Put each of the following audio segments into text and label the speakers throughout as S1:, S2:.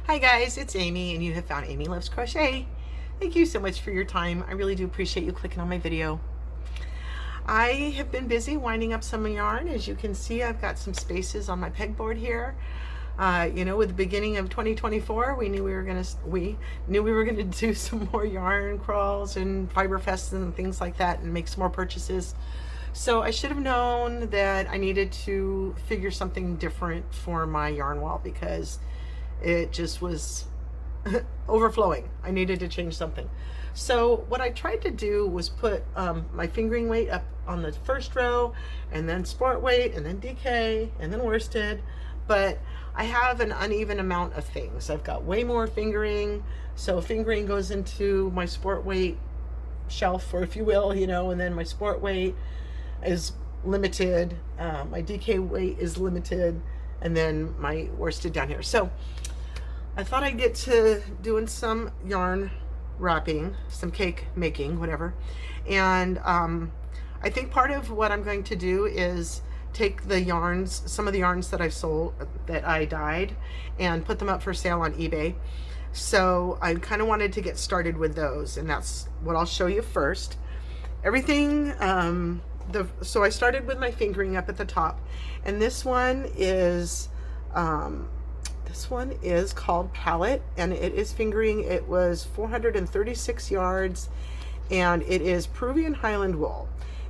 S1: Hi guys, it's Amy and you have found Amy Loves Crochet. Thank you so much for your time. I really do appreciate you clicking on my video. I have been busy winding up some yarn. As you can see, I've got some spaces on my pegboard here. With the beginning of 2024, we knew we were gonna do some more yarn crawls and fiber fests and things like that and make some more purchases. So I should have known that I needed to figure something different for my yarn wall because it just was overflowing. I needed to change something. So what I tried to do was put my fingering weight up on the first row, and then sport weight, and then DK, and then worsted. But I have an uneven amount of things. I've got way more fingering, so fingering goes into my sport weight shelf, or if you will, and then my sport weight is limited, my DK weight is limited, and then my worsted down here. So I thought I'd get to doing some yarn wrapping, some cake making, whatever. And I think part of what I'm going to do is take the yarns, some of the yarns that I dyed, and put them up for sale on eBay. So I kind of wanted to get started with those, and that's what I'll show you first. Everything, so I started with my fingering up at the top, and this one is called Palette, and it is fingering. It was 436 yards, and it is Peruvian Highland wool.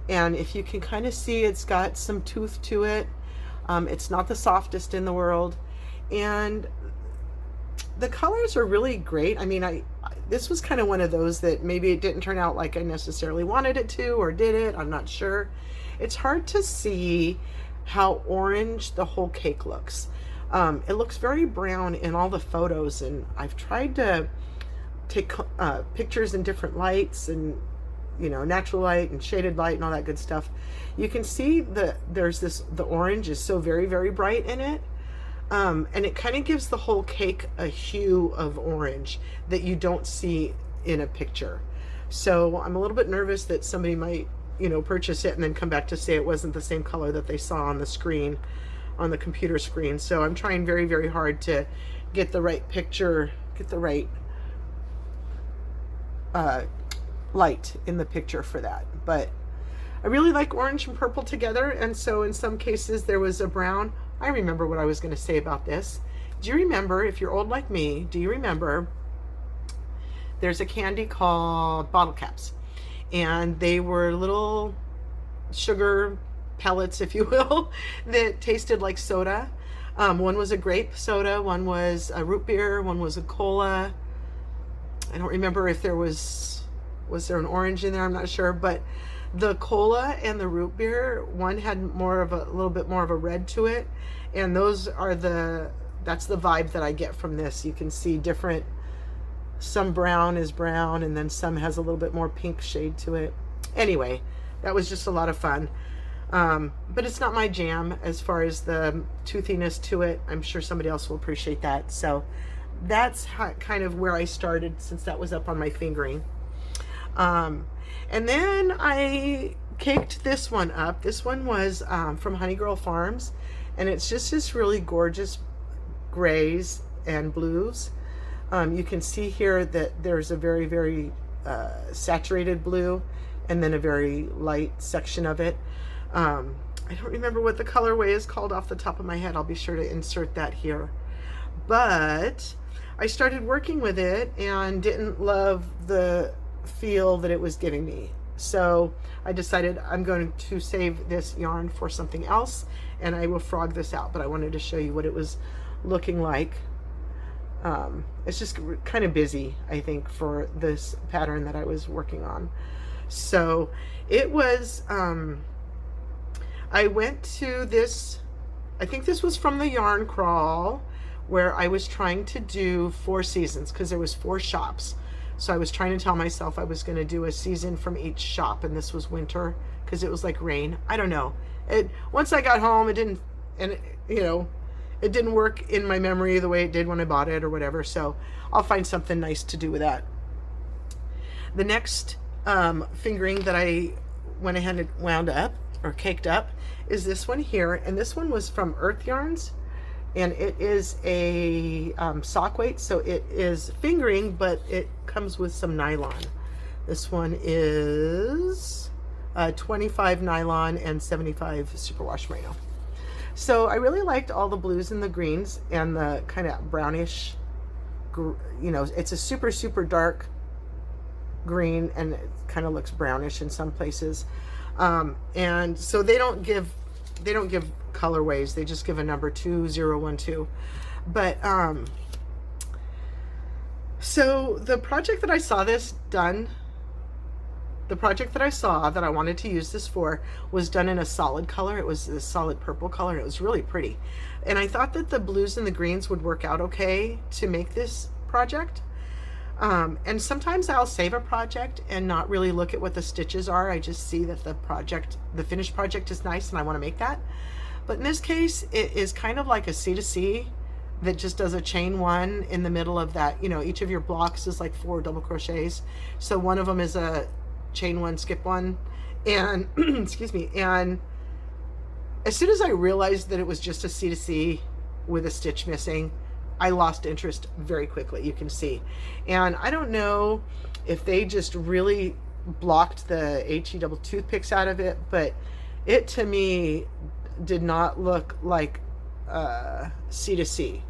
S1: And if you can kind of see, it's got some tooth to it. It's not the softest in the world, and the colors are really great. I mean, this was kind of one of those that maybe it didn't turn out like I necessarily wanted it to, or did it? I'm not sure. It's hard to see how orange the whole cake looks. It looks very brown in all the photos, and I've tried to take pictures in different lights, and natural light and shaded light and all that good stuff. You can see the orange is so very, very bright in it, and it kind of gives the whole cake a hue of orange that you don't see in a picture. So I'm a little bit nervous that somebody might purchase it and then come back to say it wasn't the same color that they saw on the screen, on the computer screen. So I'm trying very, very hard to get the right picture, get the right light in the picture for that. But I really like orange and purple together, and so in some cases there was a brown. I remember what I was going to say about this. Do you remember, if you're old like me, do you remember there's a candy called Bottle Caps, and they were little sugar pellets, if you will, that tasted like soda. One was a grape soda, one was a root beer, one was a cola. I don't remember if there was there an orange in there, I'm not sure, but the cola and the root beer, one had a little bit more of a red to it, and that's the vibe that I get from this. You can see different, some brown is brown, and then some has a little bit more pink shade to it. Anyway, that was just a lot of fun. But it's not my jam as far as the toothiness to it. I'm sure somebody else will appreciate that. So that's kind of where I started, since that was up on my fingering. And then I caked this one up. This one was from Honey Girl Farms, and it's just this really gorgeous grays and blues. You can see here that there's a very, very saturated blue, and then a very light section of it. I don't remember what the colorway is called off the top of my head. I'll be sure to insert that here. But I started working with it and didn't love the feel that it was giving me. So I decided I'm going to save this yarn for something else, and I will frog this out. But I wanted to show you what it was looking like. It's just kind of busy, I think, for this pattern that I was working on. So it was, I went to this, I think this was from the yarn crawl, where I was trying to do 4 seasons, because there was 4 shops. So I was trying to tell myself I was going to do a season from each shop, and this was winter because it was like rain. I don't know. Once I got home, it didn't, and it didn't work in my memory the way it did when I bought it or whatever. So I'll find something nice to do with that. The next fingering that I went ahead and wound up or caked up is this one here, and this one was from Earth Yarns, and it is a sock weight, so it is fingering, but it comes with some nylon. This one is 25 nylon and 75 superwash merino. So I really liked all the blues and the greens and the kind of brownish, it's a super dark green, and it kind of looks brownish in some places. And so they don't give colorways, they just give a number 2012. But so the project that I saw that I wanted to use this for was done in a solid color. It was a solid purple color. It was really pretty. And I thought that the blues and the greens would work out okay to make this project. And sometimes I'll save a project and not really look at what the stitches are. I just see that the finished project is nice and I want to make that. But in this case, it is kind of like a C to C that just does a chain one in the middle of that. Each of your blocks is like 4 double crochets. So one of them is a chain one, skip one, and excuse me. And as soon as I realized that it was just a C to C with a stitch missing, I lost interest very quickly, you can see. And I don't know if they just really blocked the HE double toothpicks out of it, but it to me did not look like C to C.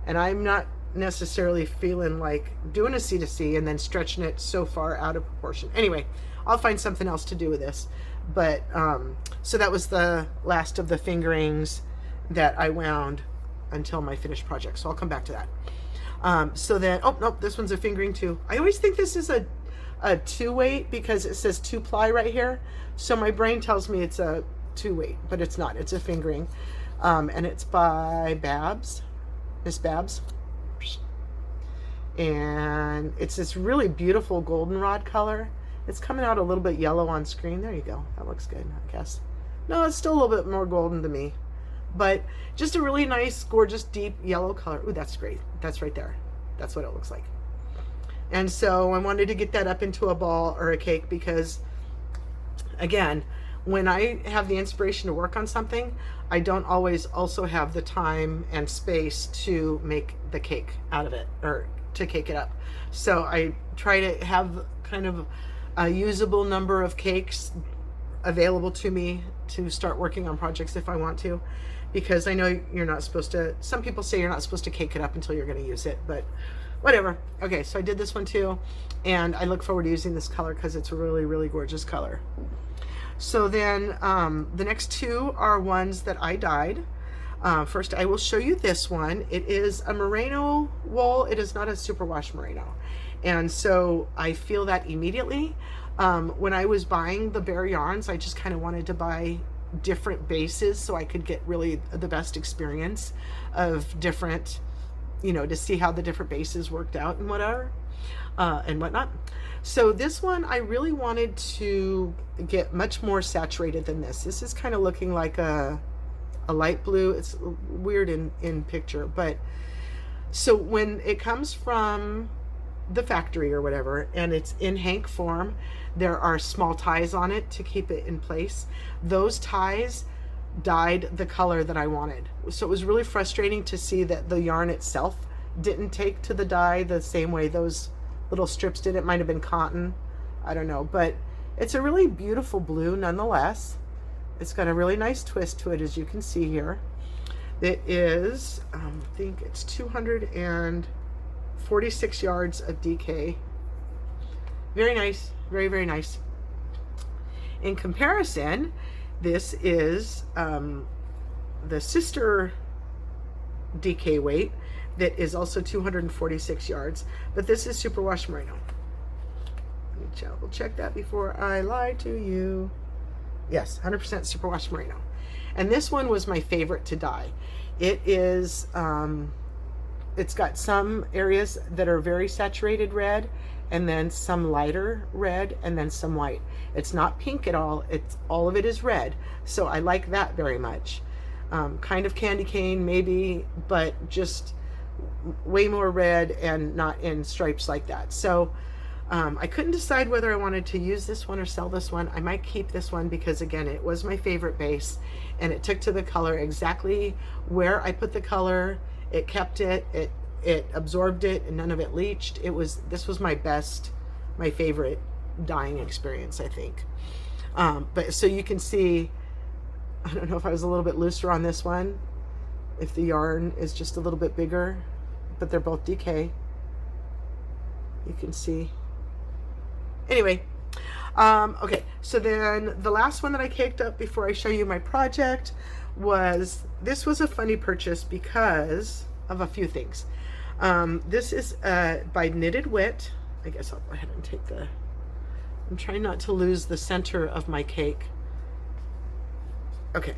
S1: And I'm not necessarily feeling like doing a C to C and then stretching it so far out of proportion. Anyway, I'll find something else to do with this. But so that was the last of the fingerings that I wound until my finished project. So I'll come back to that. So then, oh nope, this one's a fingering too. I always think this is a 2 weight because it says 2 ply right here. So my brain tells me it's a 2 weight, but it's not. It's a fingering. And it's by Miss Babs. And it's this really beautiful goldenrod color. It's coming out a little bit yellow on screen. There you go. That looks good, I guess. No, it's still a little bit more golden to me. But just a really nice, gorgeous, deep yellow color. Ooh, that's great. That's right there. That's what it looks like. And so I wanted to get that up into a ball or a cake because, again, when I have the inspiration to work on something, I don't always also have the time and space to make the cake out of it or to cake it up. So I try to have kind of a usable number of cakes available to me to start working on projects if I want to, because I know you're not supposed to, some people say you're not supposed to cake it up until you're going to use it, but whatever. Okay, so I did this one too, and I look forward to using this color because it's a really, really gorgeous color. So then the next 2 are ones that I dyed. First, I will show you this one. It is a merino wool. It is not a superwash merino. And so I feel that immediately. When I was buying the bare yarns, I just kind of wanted to buy different bases so I could get really the best experience of different, to see how the different bases worked out and whatever, and whatnot. So this one, I really wanted to get much more saturated than this. This is kind of looking like a light blue. It's weird in picture, but so when it comes from the factory or whatever, and it's in hank form, there are small ties on it to keep it in place. Those ties dyed the color that I wanted. So it was really frustrating to see that the yarn itself didn't take to the dye the same way those little strips did. It might have been cotton, I don't know, but it's a really beautiful blue nonetheless. It's got a really nice twist to it, as you can see here. It is, I think it's 246 yards of DK. Very nice, very, very nice. In comparison, this is the sister DK weight that is also 246 yards, but this is superwash merino. Let me double check that before I lie to you. Yes, 100% superwash merino. And this one was my favorite to dye. It is, it's got some areas that are very saturated red, and then some lighter red, and then some white. It's not pink at all. It's all of it is red. So I like that very much. Kind of candy cane maybe, but just way more red and not in stripes like that. So I couldn't decide whether I wanted to use this one or sell this one. I might keep this one because, again, it was my favorite base, and it took to the color exactly where I put the color. It kept it, it absorbed it, and none of it leached. This was my favorite dyeing experience, I think. But so you can see, I don't know if I was a little bit looser on this one, if the yarn is just a little bit bigger, but they're both DK. You can see. Anyway, okay, so then the last one that I caked up before I show you my project this was a funny purchase because of a few things. This is by Knitted Wit. I guess I'll go ahead and take I'm trying not to lose the center of my cake. Okay,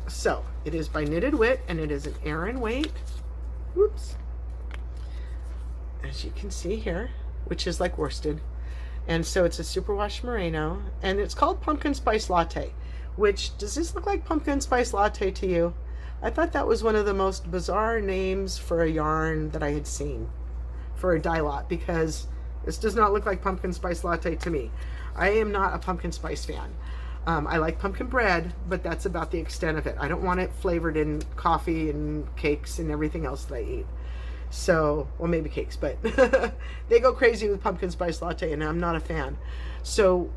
S1: so it is by Knitted Wit, and it is an Aran weight. Whoops. As you can see here, which is like worsted. And so it's a superwash merino, and it's called Pumpkin Spice Latte, which, does this look like Pumpkin Spice Latte to you? I thought that was one of the most bizarre names for a yarn that I had seen for a dye lot, because this does not look like Pumpkin Spice Latte to me. I am not a pumpkin spice fan. I like pumpkin bread, but that's about the extent of it. I don't want it flavored in coffee and cakes and everything else that I eat. So, well, maybe cakes, but they go crazy with pumpkin spice latte, and I'm not a fan. So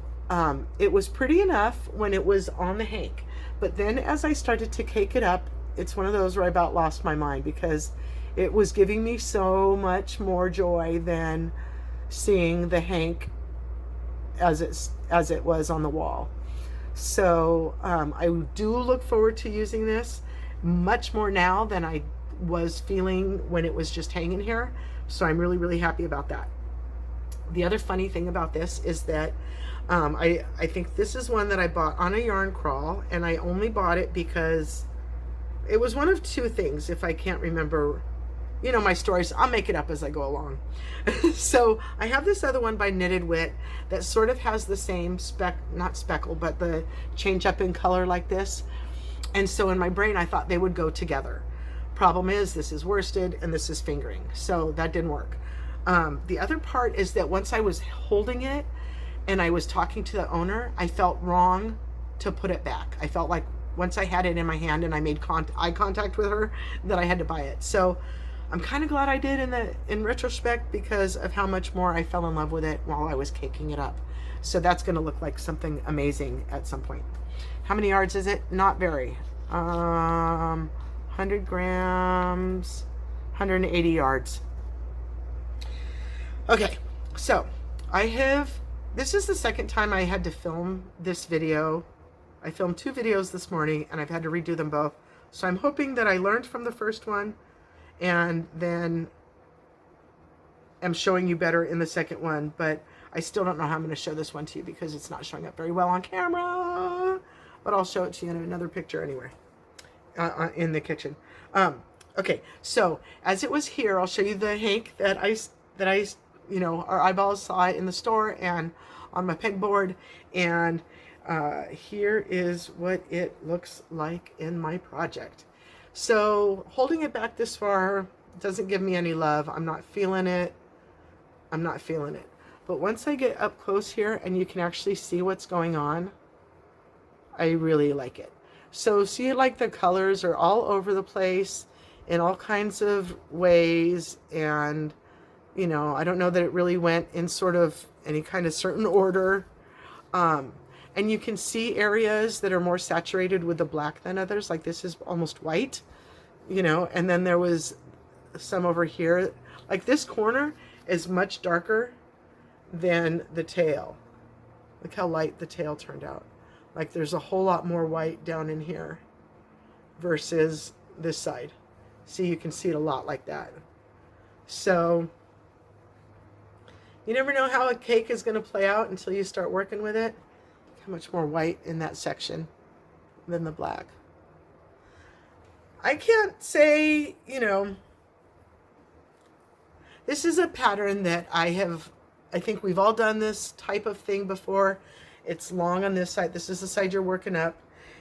S1: it was pretty enough when it was on the hank, but then as I started to cake it up, it's one of those where I about lost my mind, because it was giving me so much more joy than seeing the hank as it was on the wall. So I do look forward to using this much more now than I was feeling when it was just hanging here. So I'm really, really happy about that. The other funny thing about this is that I think this is one that I bought on a yarn crawl, and I only bought it because it was one of two things. If I can't remember, you know, my stories, I'll make it up as I go along. So I have this other one by Knitted Wit that sort of has the same not speckle, but the change up in color like this. And so in my brain, I thought they would go together. Problem is, this is worsted and this is fingering, so that didn't work. The other part is that once I was holding it and I was talking to the owner, I felt wrong to put it back. I felt like once I had it in my hand and I made eye contact with her, that I had to buy it. So I'm kind of glad I did in retrospect, because of how much more I fell in love with it while I was caking it up. So that's going to look like something amazing at some point. How many yards is it? Not very. 100 grams, 180 yards. Okay, so this is the second time I had to film this video. I filmed 2 videos this morning, and I've had to redo them both. So I'm hoping that I learned from the first one, and then am showing you better in the second one, but I still don't know how I'm going to show this one to you because it's not showing up very well on camera, but I'll show it to you in another picture anyway. In the kitchen. Okay, so as it was here, I'll show you the hank that I, you know, our eyeballs saw it in the store and on my pegboard, and here is what it looks like in my project. So holding it back this far doesn't give me any love. I'm not feeling it. I'm not feeling it. But once I get up close here and you can actually see what's going on, I really like it. So see, like, the colors are all over the place in all kinds of ways, and you know, I don't know that it really went in sort of any kind of certain order. And you can see areas that are more saturated with the black than others, like this is almost white, you know, and then there was some over here, like this corner is much darker than the tail. Look how light the tail turned out. Like there's a whole lot more white down in here versus this side. See, you can see it a lot like that. So you never know how a cake is going to play out until you start working with it. Look how much more white in that section than the black. I can't say, you know, this is a pattern that I think we've all done this type of thing before. It's long on this side. This is the side you're working up.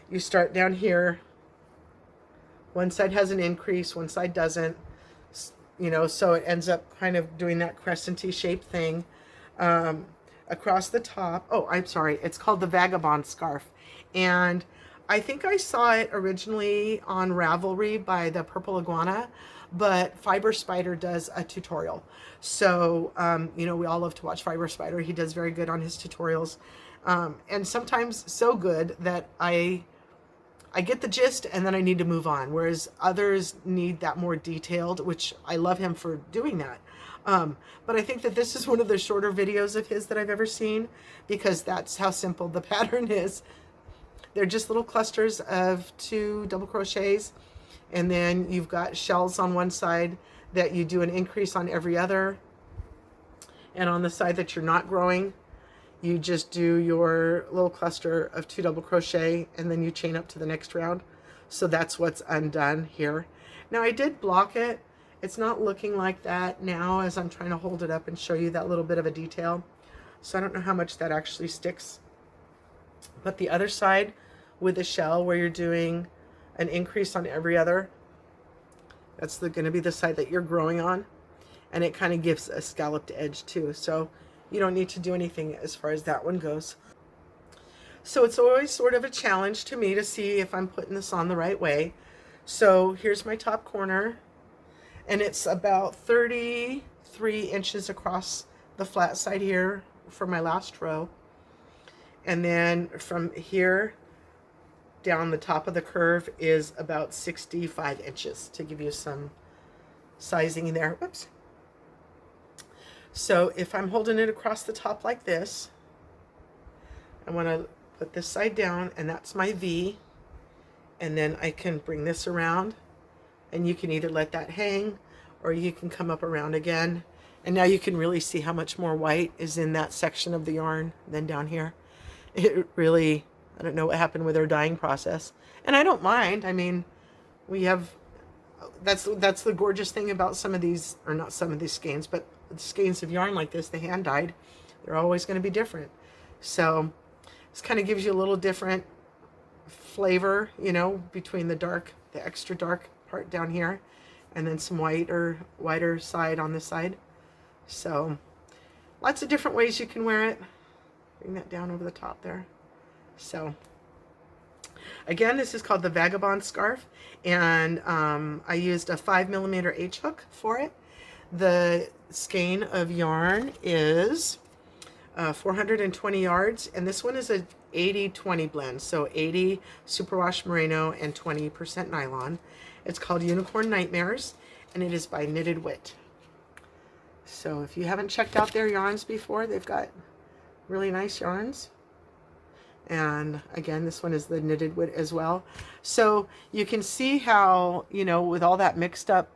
S1: You start down here. One side has an increase, one side doesn't. You know, so it ends up kind of doing that crescent-y shape thing. across the top. Oh, I'm sorry. It's called the Vagabond Scarf. And I think I saw it originally on Ravelry by the Purple Iguana, but Fiber Spider does a tutorial. So, you know, we all love to watch Fiber Spider. He does very good on his tutorials. And sometimes so good that I get the gist and then I need to move on, whereas others need that more detailed, which I love him for doing that. But I think that this is one of the shorter videos of his that I've ever seen, because that's how simple the pattern is. They're just little clusters of 2 double crochets, and then you've got shells on one side that you do an increase on every other, and on the side that you're not growing, you just do your little cluster of 2 double crochet, and then you chain up to the next round. So that's what's undone here. Now I did block it. It's not looking like that now as I'm trying to hold it up and show you that little bit of a detail. So I don't know how much that actually sticks. But the other side with the shell, where you're doing an increase on every other, that's going to be the side that you're growing on. And it kind of gives a scalloped edge too. So you don't need to do anything as far as that one goes. So it's always sort of a challenge to me to see if I'm putting this on the right way. So here's my top corner, and it's about 33 inches across the flat side here for my last row. And then from here down the top of the curve is about 65 inches to give you some sizing there. Whoops. So if I'm holding it across the top like this, I want to put this side down, and that's my V, and then I can bring this around, and you can either let that hang or you can come up around again. And now you can really see how much more white is in that section of the yarn than down here. It really, I don't know what happened with our dyeing process, and I don't mind. I mean, we have, that's the gorgeous thing about some of these, or not some of these skeins, but skeins of yarn like this, the hand dyed, they're always going to be different. So this kind of gives you a little different flavor, you know, between the extra dark part down here, and then some whiter side on this side. So lots of different ways you can wear it. Bring that down over the top there. So again, this is called the Vagabond Scarf, and I used a 5mm H hook for it. The skein of yarn is 420 yards, and this one is a 80-20 blend, so 80 superwash merino and 20% nylon. It's called Unicorn Nightmares, and it is by Knitted Wit. So if you haven't checked out their yarns before, they've got really nice yarns. And again, this one is the Knitted Wit as well. So you can see how, you know, with all that mixed up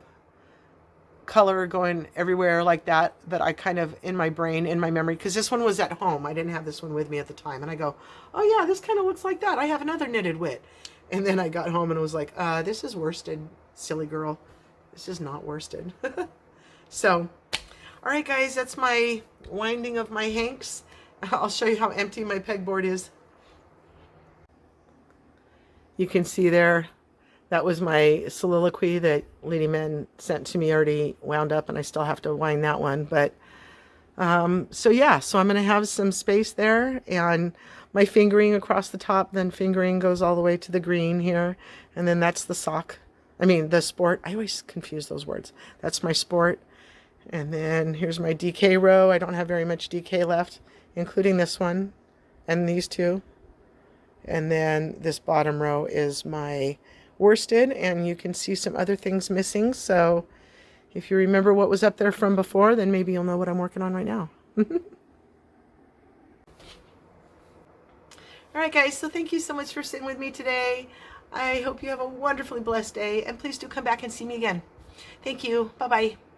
S1: color going everywhere like that, that I kind of, in my brain, in my memory, because this one was at home, I didn't have this one with me at the time, and I go, oh yeah, this kind of looks like that, I have another Knitted Wit. And then I got home and it was like, this is worsted, silly girl, this is not worsted. So all right guys, that's my winding of my hanks. I'll show you how empty my pegboard is. You can see there, that was my soliloquy that Lady Men sent to me, already wound up, and I still have to wind that one. But so yeah, so I'm going to have some space there, and my fingering across the top, then fingering goes all the way to the green here, and then that's the sock. I mean, the sport. I always confuse those words. That's my sport. And then here's my DK row. I don't have very much DK left, including this one and these two. And then this bottom row is my worsted, and you can see some other things missing. So if you remember what was up there from before, then maybe you'll know what I'm working on right now. All right, guys, so thank you so much for sitting with me today. I hope you have a wonderfully blessed day, and please do come back and see me again. Thank you. Bye-bye.